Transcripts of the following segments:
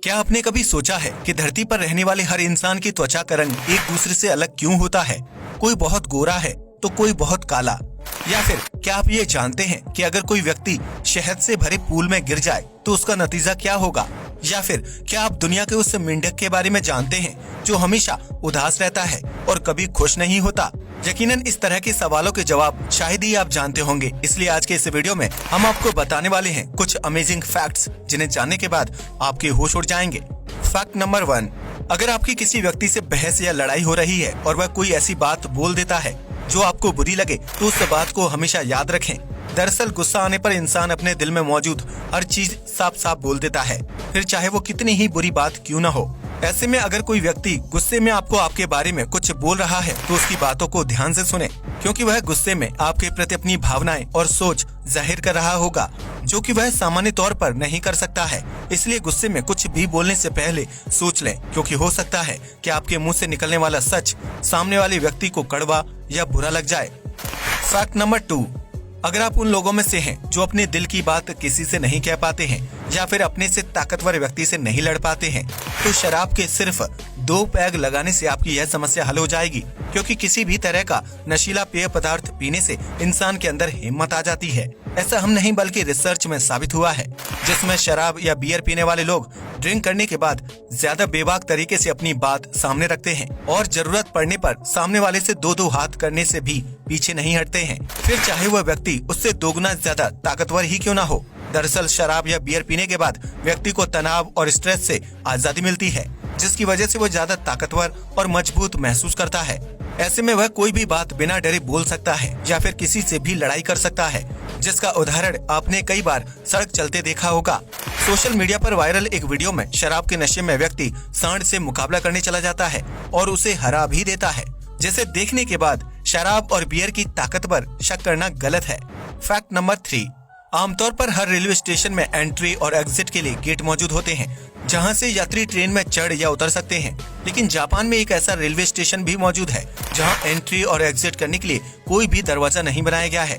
क्या आपने कभी सोचा है कि धरती पर रहने वाले हर इंसान की त्वचा का रंग एक दूसरे से अलग क्यों होता है? कोई बहुत गोरा है तो कोई बहुत काला। या फिर क्या आप ये जानते हैं कि अगर कोई व्यक्ति शहद से भरे पूल में गिर जाए तो उसका नतीजा क्या होगा? या फिर क्या आप दुनिया के उस मेंढक के बारे में जानते हैं जो हमेशा उदास रहता है और कभी खुश नहीं होता? यकीनन इस तरह के सवालों के जवाब शायद ही आप जानते होंगे, इसलिए आज के इस वीडियो में हम आपको बताने वाले हैं कुछ अमेजिंग फैक्ट्स जिन्हें जानने के बाद आपके होश उड़ जाएंगे। फैक्ट नंबर 1, अगर आपकी किसी व्यक्ति से बहस या लड़ाई हो रही है और वह कोई ऐसी बात बोल देता है जो आपको बुरी लगे तो उस बात को हमेशा याद रखें। दरअसल गुस्सा आने पर इंसान अपने दिल में मौजूद हर चीज साफ साफ बोल देता है, फिर चाहे वो कितनी ही बुरी बात क्यों न हो। ऐसे में अगर कोई व्यक्ति गुस्से में आपको आपके बारे में कुछ बोल रहा है तो उसकी बातों को ध्यान से सुने, क्योंकि वह गुस्से में आपके प्रति अपनी भावनाएं और सोच जाहिर कर रहा होगा जो कि वह सामान्य तौर पर नहीं कर सकता है। इसलिए गुस्से में कुछ भी बोलने से पहले सोच लें, क्योंकि हो सकता है कि आपके मुंह से निकलने वाला सच सामने वाले व्यक्ति को कड़वा या बुरा लग जाए। फैक्ट नंबर 2, अगर आप उन लोगों में से हैं जो अपने दिल की बात किसी से नहीं कह पाते हैं या फिर अपने से ताकतवर व्यक्ति से नहीं लड़ पाते हैं, तो शराब के सिर्फ 2 पैग लगाने से आपकी यह समस्या हल हो जाएगी, क्योंकि किसी भी तरह का नशीला पेय पदार्थ पीने से इंसान के अंदर हिम्मत आ जाती है। ऐसा हम नहीं बल्कि रिसर्च में साबित हुआ है, जिसमें शराब या बियर पीने वाले लोग ड्रिंक करने के बाद ज्यादा बेबाक तरीके से अपनी बात सामने रखते हैं और जरूरत पड़ने पर सामने वाले से 2-2 हाथ करने से भी पीछे नहीं हटते हैं, फिर चाहे वह व्यक्ति उससे दोगुना ज्यादा ताकतवर ही क्यों ना हो। दरअसल शराब या बियर पीने के बाद व्यक्ति को तनाव और स्ट्रेस से आजादी मिलती है, जिसकी वजह से वह ज्यादा ताकतवर और मजबूत महसूस करता है। ऐसे में वह कोई भी बात बिना डरे बोल सकता है या फिर किसी से भी लड़ाई कर सकता है, जिसका उदाहरण आपने कई बार सड़क चलते देखा होगा। सोशल मीडिया पर वायरल एक वीडियो में शराब के नशे में व्यक्ति सांड से मुकाबला करने चला जाता है और उसे हरा भी देता है, जिसे देखने के बाद शराब और बियर की ताकत पर शक करना गलत है। फैक्ट नंबर 3, आमतौर पर हर रेलवे स्टेशन में एंट्री और एग्जिट के लिए गेट मौजूद होते हैं, जहां से यात्री ट्रेन में चढ़ या उतर सकते हैं। लेकिन जापान में एक ऐसा रेलवे स्टेशन भी मौजूद है जहां एंट्री और एग्जिट करने के लिए कोई भी दरवाजा नहीं बनाया गया है।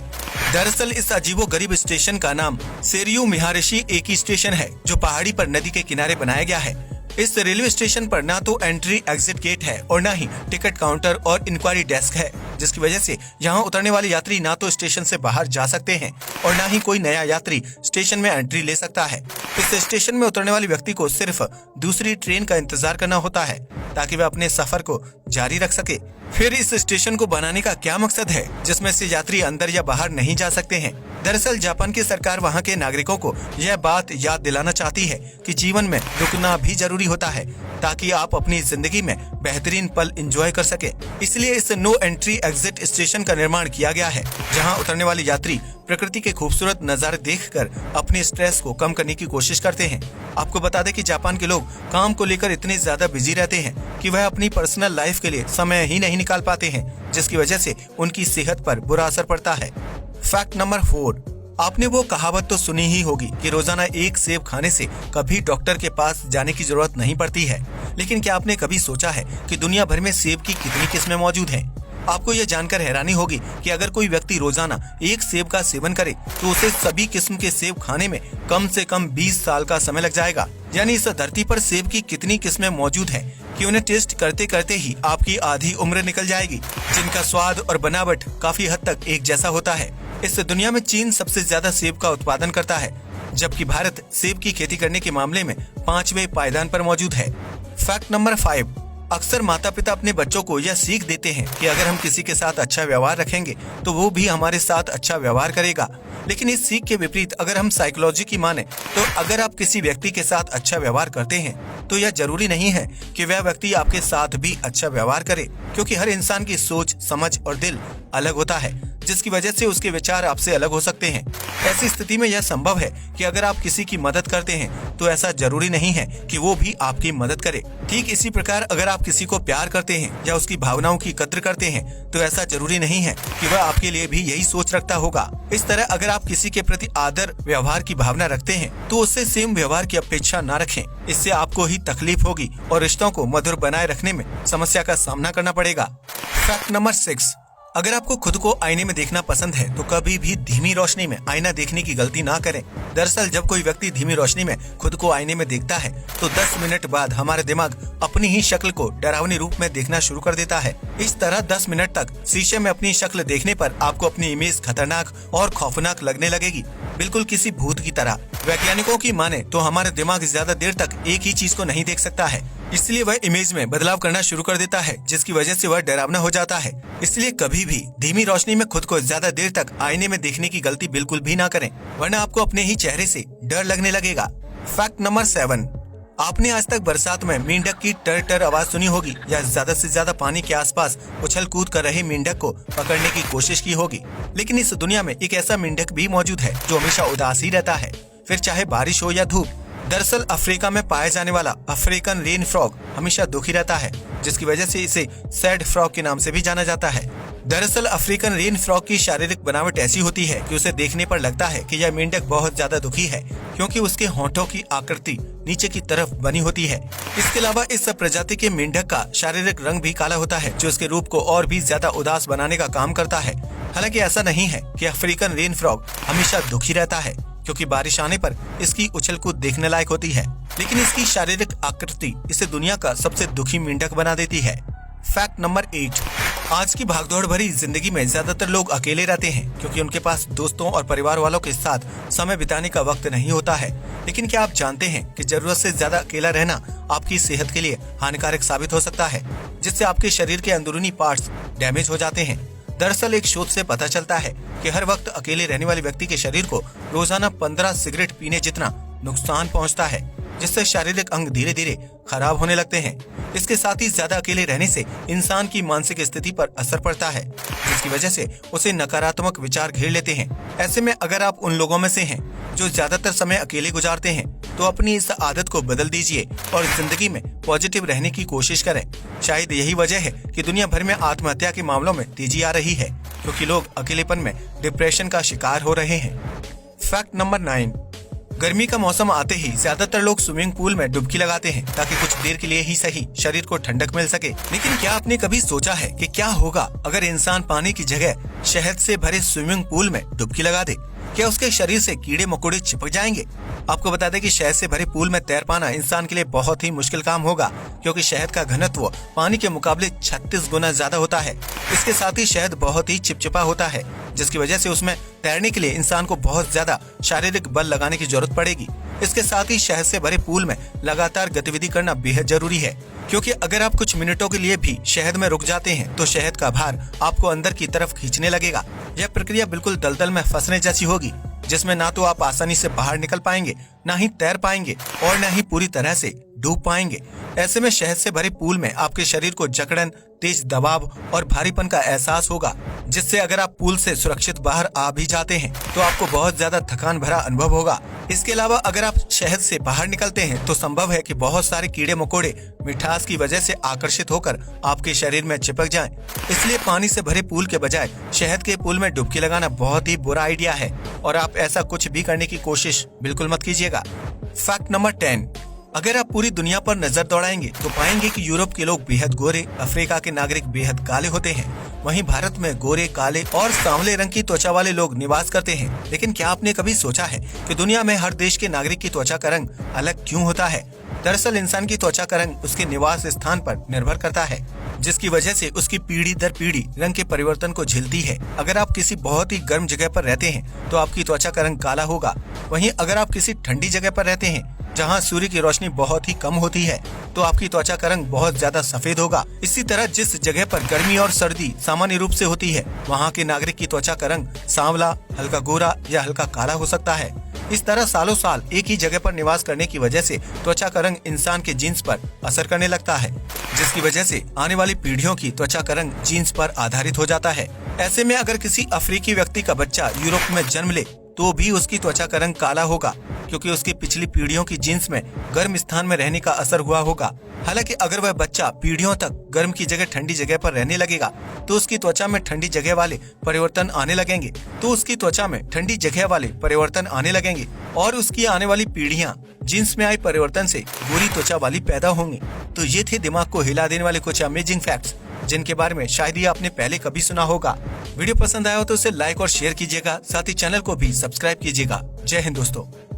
दरअसल इस अजीबोगरीब स्टेशन का नाम सेरियू मिहारिशी एकी स्टेशन है, जो पहाड़ी पर नदी के किनारे बनाया गया है। इस रेलवे स्टेशन पर ना तो एंट्री एग्जिट गेट है और ना ही टिकट काउंटर और इंक्वायरी डेस्क है, जिसकी वजह से यहाँ उतरने वाले यात्री ना तो स्टेशन से बाहर जा सकते हैं और ना ही कोई नया यात्री स्टेशन में एंट्री ले सकता है। इस स्टेशन में उतरने वाले व्यक्ति को सिर्फ दूसरी ट्रेन का इंतजार करना होता है ताकि वह अपने सफर को जारी रख सके। फिर इस स्टेशन को बनाने का क्या मकसद है जिसमें से यात्री अंदर या बाहर नहीं जा सकते हैं? दरअसल जापान की सरकार वहां के नागरिकों को यह बात याद दिलाना चाहती है कि जीवन में रुकना भी जरूरी होता है ताकि आप अपनी जिंदगी में बेहतरीन पल एंजॉय कर सके। इसलिए इस नो एंट्री एग्जिट स्टेशन का निर्माण किया गया है, जहां उतरने वाले यात्री प्रकृति के खूबसूरत नजारे देखकर अपने स्ट्रेस को कम करने की कोशिश करते हैं। आपको बता दें कि जापान के लोग काम को लेकर इतने ज्यादा बिजी रहते हैं कि वह अपनी पर्सनल लाइफ के लिए समय ही नहीं निकाल पाते हैं, जिसकी वजह से उनकी सेहत पर बुरा असर पड़ता है। फैक्ट नंबर 4, आपने वो कहावत तो सुनी ही होगी कि रोजाना एक सेब खाने से कभी डॉक्टर के पास जाने की जरूरत नहीं पड़ती है। लेकिन क्या आपने कभी सोचा है कि दुनिया भर में सेब की कितनी किस्में मौजूद हैं? आपको यह जानकर हैरानी होगी कि अगर कोई व्यक्ति रोजाना एक सेब का सेवन करे तो उसे सभी किस्म के सेब खाने में कम से कम 20 साल का समय लग जाएगा। यानी इस धरती पर सेब की कितनी किस्में मौजूद हैं कि उन्हें टेस्ट करते करते ही आपकी आधी उम्र निकल जाएगी, जिनका स्वाद और बनावट काफी हद तक एक जैसा होता है। इस दुनिया में चीन सबसे ज्यादा सेब का उत्पादन करता है, जबकि भारत सेब की खेती करने के मामले में 5वें पायदान पर मौजूद है। फैक्ट नंबर 5, अक्सर माता पिता अपने बच्चों को यह सीख देते हैं कि अगर हम किसी के साथ अच्छा व्यवहार रखेंगे तो वो भी हमारे साथ अच्छा व्यवहार करेगा। लेकिन इस सीख के विपरीत अगर हम साइकोलॉजी की माने तो अगर आप किसी व्यक्ति के साथ अच्छा व्यवहार करते हैं तो यह जरूरी नहीं है कि वह व्यक्ति आपके साथ भी अच्छा व्यवहार करे, क्योंकि हर इंसान की सोच, समझ और दिल अलग होता है, जिसकी वजह से उसके विचार आपसे अलग हो सकते हैं। ऐसी स्थिति में यह संभव है कि अगर आप किसी की मदद करते हैं तो ऐसा जरूरी नहीं है कि वो भी आपकी मदद करे। ठीक इसी प्रकार अगर आप किसी को प्यार करते हैं या उसकी भावनाओं की कद्र करते हैं तो ऐसा जरूरी नहीं है कि वह आपके लिए भी यही सोच रखता होगा। इस तरह अगर आप किसी के प्रति आदर व्यवहार की भावना रखते हैं तो उससे सेम व्यवहार की अपेक्षा न रखें। इससे आपको ही तकलीफ होगी और रिश्तों को मधुर बनाए रखने में समस्या का सामना करना पड़ेगा। फैक्ट नंबर 6, अगर आपको खुद को आईने में देखना पसंद है तो कभी भी धीमी रोशनी में आईना देखने की गलती ना करें। दरअसल जब कोई व्यक्ति धीमी रोशनी में खुद को आईने में देखता है तो 10 मिनट बाद हमारा दिमाग अपनी ही शक्ल को डरावनी रूप में देखना शुरू कर देता है। इस तरह 10 मिनट तक शीशे में अपनी शक्ल देखने पर आपको अपनी इमेज खतरनाक और खौफनाक लगने लगेगी, बिल्कुल किसी भूत की तरह। वैज्ञानिकों की माने तो हमारा दिमाग ज्यादा देर तक एक ही चीज को नहीं देख सकता है, इसलिए वह इमेज में बदलाव करना शुरू कर देता है, जिसकी वजह से वह डरावना हो जाता है। इसलिए कभी भी धीमी रोशनी में खुद को ज्यादा देर तक आईने में देखने की गलती बिल्कुल भी ना करें, वरना आपको अपने ही चेहरे से डर लगने लगेगा। फैक्ट नंबर 7, आपने आज तक बरसात में मेंढक की टर टर आवाज सुनी होगी या ज्यादा से ज्यादा पानी के आसपास उछल कूद कर रहे मेंढक को पकड़ने की कोशिश की होगी। लेकिन इस दुनिया में एक ऐसा मेंढक भी मौजूद है जो हमेशा उदास ही रहता है, फिर चाहे बारिश हो या धूप। दरअसल अफ्रीका में पाया जाने वाला अफ्रीकन रेन फ्रॉग हमेशा दुखी रहता है, जिसकी वजह से इसे सैड फ्रॉग के नाम से भी जाना जाता है। दरअसल अफ्रीकन रेन फ्रॉग की शारीरिक बनावट ऐसी होती है कि उसे देखने पर लगता है कि यह मेंढक बहुत ज्यादा दुखी है, क्योंकि उसके होंठों की आकृति नीचे की तरफ बनी होती है। इसके अलावा इस प्रजाति के मेंढक का शारीरिक रंग भी काला होता है, जो उसके रूप को और भी ज्यादा उदास बनाने का काम करता है। हालांकि ऐसा नहीं है कि अफ्रीकन रेन फ्रॉग हमेशा दुखी रहता है, क्योंकि बारिश आने पर इसकी उछल कूद देखने लायक होती है, लेकिन इसकी शारीरिक आकृति इसे दुनिया का सबसे दुखी मेंढक बना देती है। फैक्ट नंबर 8, आज की भागदौड़ भरी जिंदगी में ज्यादातर लोग अकेले रहते हैं, क्योंकि उनके पास दोस्तों और परिवार वालों के साथ समय बिताने का वक्त नहीं होता है। लेकिन क्या आप जानते हैं कि जरूरत से ज्यादा अकेला रहना आपकी सेहत के लिए हानिकारक साबित हो सकता है, जिससे आपके शरीर के अंदरूनी पार्ट्स डैमेज हो जाते हैं। दरअसल एक शोध से पता चलता है कि हर वक्त अकेले रहने वाले व्यक्ति के शरीर को रोजाना 15 सिगरेट पीने जितना नुकसान पहुंचता है, जिससे शारीरिक अंग धीरे धीरे खराब होने लगते हैं। इसके साथ ही ज्यादा अकेले रहने से इंसान की मानसिक स्थिति पर असर पड़ता है, जिसकी वजह से उसे नकारात्मक विचार घेर लेते हैं। ऐसे में अगर आप उन लोगों में से हैं जो ज्यादातर समय अकेले गुजारते हैं, तो अपनी इस आदत को बदल दीजिए और जिंदगी में पॉजिटिव रहने की कोशिश करें। शायद यही वजह है कि दुनिया भर में आत्महत्या के मामलों में तेजी आ रही है, क्योंकि लोग अकेलेपन में डिप्रेशन का शिकार हो रहे हैं। फैक्ट नंबर 9, गर्मी का मौसम आते ही ज्यादातर लोग स्विमिंग पूल में डुबकी लगाते हैं, ताकि कुछ देर के लिए ही सही शरीर को ठंडक मिल सके। लेकिन क्या आपने कभी सोचा है कि क्या होगा अगर इंसान पानी की जगह शहद से भरे स्विमिंग पूल में डुबकी लगा दे? क्या उसके शरीर से कीड़े मकोड़े चिपक जाएंगे? आपको बता दें कि शहद से भरे पूल में तैर पाना इंसान के लिए बहुत ही मुश्किल काम होगा, क्योंकि शहद का घनत्व पानी के मुकाबले 36 गुना ज्यादा होता है। इसके साथ ही शहद बहुत ही चिपचिपा होता है, जिसकी वजह से उसमें तैरने के लिए इंसान को बहुत ज्यादा शारीरिक बल लगाने की जरूरत पड़ेगी। इसके साथ ही शहद से भरे पूल में लगातार गतिविधि करना बेहद जरूरी है, क्योंकि अगर आप कुछ मिनटों के लिए भी शहद में रुक जाते हैं तो शहद का भार आपको अंदर की तरफ खींचने लगेगा। यह प्रक्रिया बिल्कुल दलदल में फंसने जैसी होगी, जिसमें ना तो आप आसानी से बाहर निकल पाएंगे, ना ही तैर पाएंगे और ना ही पूरी तरह से डूब पाएंगे। ऐसे में शहद से भरे पूल में आपके शरीर को जकड़न, तेज दबाव और भारीपन का एहसास होगा, जिससे अगर आप पूल से सुरक्षित बाहर आ भी जाते हैं तो आपको बहुत ज्यादा थकान भरा अनुभव होगा। इसके अलावा अगर आप शहद से बाहर निकलते हैं तो संभव है कि बहुत सारे कीड़े मकोड़े मिठास की वजह से आकर्षित होकर आपके शरीर में चिपक जाएं। इसलिए पानी से भरे पूल के बजाय शहद के पूल में डुबकी लगाना बहुत ही बुरा आइडिया है, और आप ऐसा कुछ भी करने की कोशिश बिल्कुल मत कीजिएगा। फैक्ट नंबर 10, अगर आप पूरी दुनिया पर नजर दौड़ाएंगे तो पाएंगे कि यूरोप के लोग बेहद गोरे, अफ्रीका के नागरिक बेहद काले होते हैं। वहीं भारत में गोरे, काले और सांवले रंग की त्वचा वाले लोग निवास करते हैं। लेकिन क्या आपने कभी सोचा है कि दुनिया में हर देश के नागरिक की त्वचा का रंग अलग क्यों होता है? दरअसल इंसान की त्वचा का रंग उसके निवास स्थान पर निर्भर करता है, जिसकी वजह से उसकी पीढ़ी दर पीढ़ी रंग के परिवर्तन को झेलती है। अगर आप किसी बहुत ही गर्म जगह पर रहते हैं तो आपकी त्वचा का रंग काला होगा। वहीं अगर आप किसी ठंडी जगह पर रहते हैं जहां सूर्य की रोशनी बहुत ही कम होती है तो आपकी त्वचा का रंग बहुत ज्यादा सफेद होगा। इसी तरह जिस जगह पर गर्मी और सर्दी सामान्य रूप से होती है, वहां के नागरिक की त्वचा का रंग सांवला, हल्का गोरा या हल्का काला हो सकता है। इस तरह सालों साल एक ही जगह पर निवास करने की वजह से त्वचा का रंग इंसान के जीन्स पर असर करने लगता है, जिसकी वजह से आने वाली पीढ़ियों की त्वचा का रंग जीन्स पर आधारित हो जाता है। ऐसे में अगर किसी अफ्रीकी व्यक्ति का बच्चा यूरोप में जन्म ले तो भी उसकी त्वचा का रंग काला होगा, क्योंकि उसकी पिछली पीढ़ियों की जीन्स में गर्म स्थान में रहने का असर हुआ होगा। हालांकि अगर वह बच्चा पीढ़ियों तक गर्म की जगह ठंडी जगह पर रहने लगेगा तो उसकी त्वचा में ठंडी जगह वाले परिवर्तन आने लगेंगे और उसकी आने वाली पीढ़ियां जीन्स में आए परिवर्तन से बुरी त्वचा वाली पैदा होंगी। तो ये थे दिमाग को हिला देने वाले कुछ अमेजिंग फैक्ट्स जिनके बारे में शायद ही आपने पहले कभी सुना होगा। वीडियो पसंद आया हो तो उसे लाइक और शेयर कीजिएगा, साथ ही चैनल को भी सब्सक्राइब कीजिएगा। जय हिंद दोस्तों।